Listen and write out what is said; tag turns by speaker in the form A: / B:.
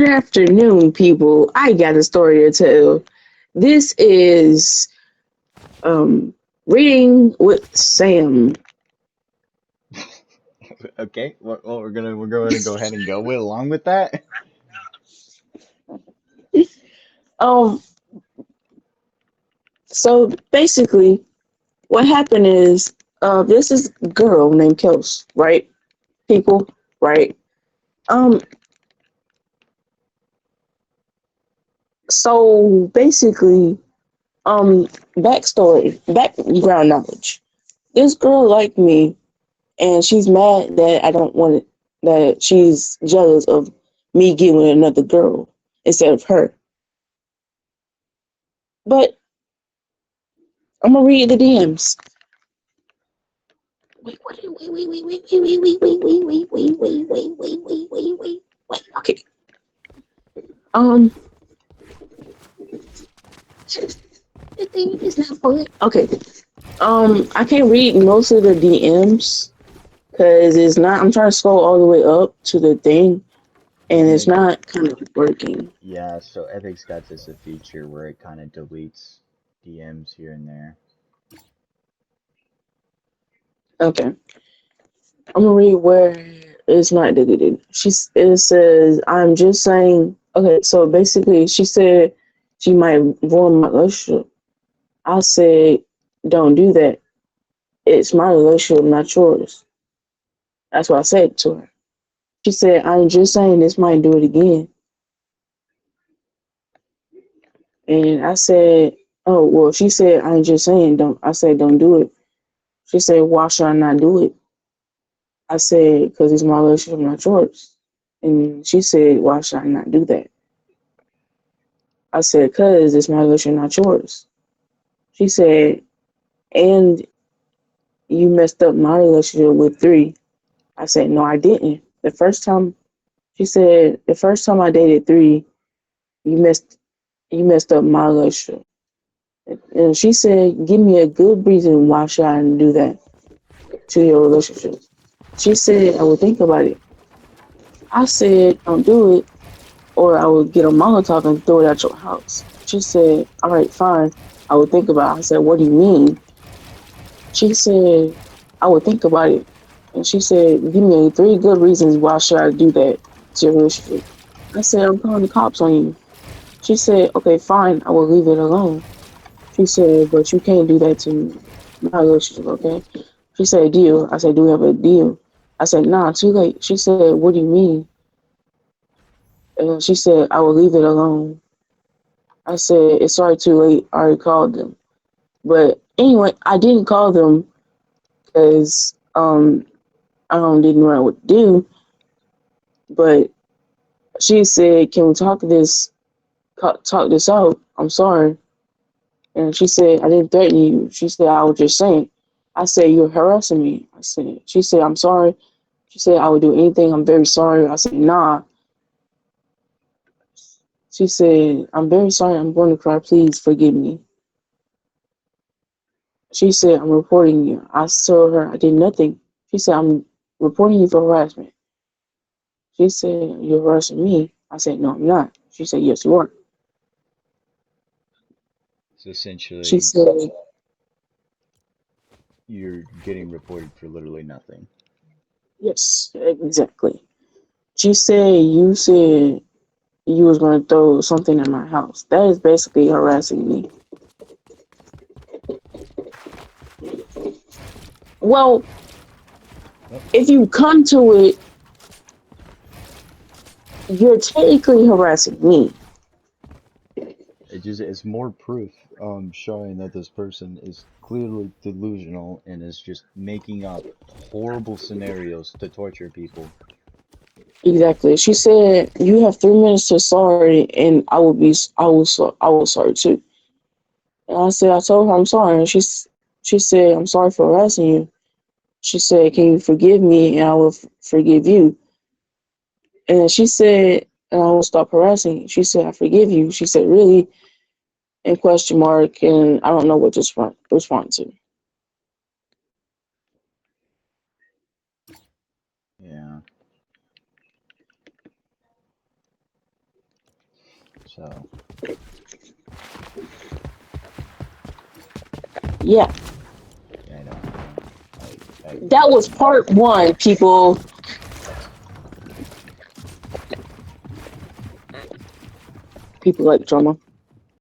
A: Good afternoon, people. I got a story to tell. This is um reading with Sam.
B: Okay, well, we're going to go ahead and go with along with that.
A: Um, so basically, what happened is, this is a girl named Kels, right? People, right? Um, so basically, background knowledge. This girl liked me, and she's mad that I don't want it. That she's jealous of me getting with another girl instead of her. But I'm gonna read the DMs. Wait. Okay. Um, the thing is not full. Okay. I can't read most of the DMs because it's not. I'm trying to scroll all the way up to the thing, and
B: And
A: it's
B: then,
A: not kind of working.
B: yeah, so Epic's got this a feature where it kind of deletes DMs here and there.
A: Okay. I'm gonna read where it's not deleted. It says, "I'm just saying." Okay, so basically, she said she might ruin my relationship. I said, "Don't do that. It's my relationship, not yours." That's what I said to her. She said, "I'm just saying this might do it again." And I said, "Oh well." She said, "I'm just saying don't." I said, "Don't do it." She said, "Why should I not do it?" I said, "Because it's my relationship, not yours." And she said, "Why should I not do that?" I said, "Cause it's my relationship, not yours." She said, "And you messed up my relationship with three." I said, "No, I didn't. The first time," she said, "the first time I dated three, you messed up my relationship." And she said, "Give me a good reason why should I do that to your relationship." She said, "I would think about it." I said, "Don't do it, or I will get a Molotov and throw it at your house." She said, "All right, fine. I will think about it." I said, "What do you mean?" She said, "I would think about it." And she said, "Give me three good reasons why should I do that to your relationship." I said, "I'm calling the cops on you." She said, "Okay, fine. I will leave it alone." She said, "But you can't do that to my relationship, okay?" She said, "Deal." I said, "Do we have a deal?" I said, "Nah, too late." She said, "What do you mean?" And she said, "I will leave it alone." I said, "It's already too late. I already called them." But anyway, I didn't call them because I didn't know what to do. But she said, "Can we talk this out? I'm sorry." And she said, "I didn't threaten you." She said, "I was just saying." I said, "You're harassing me." I said, she said, "I'm sorry." She said, "I would do anything. I'm very sorry." I said, "Nah." She said, "I'm very sorry. I'm going to cry. Please forgive me." She said, "I'm reporting you." I told her I did nothing. She said, "I'm reporting you for harassment." She said, "You're harassing me." I said, "No, I'm not." She said, "Yes, you are."
B: So
A: She
B: essentially,
A: said,
B: you're getting reported for literally nothing.
A: "Yes, exactly." She said you was going to throw something in my house. That is basically harassing me. Well,
B: Well,
A: if you come to it, you're technically harassing me.
B: it's more proof showing that this person is clearly delusional and is just making up horrible scenarios to torture people.
A: Exactly. She said you have 3 minutes to sorry, and I will sorry too. And I said I told her I'm sorry, and she said I'm sorry for harassing you. She said, "Can you forgive me, and I will forgive you." And she said, "And I will stop harassing you." She said, "I forgive you." She said, "Really?" And question mark, and I don't know what to respond to.
B: Yeah. So
A: Yeah,
B: I know. I
A: that was part one, people. People like drama.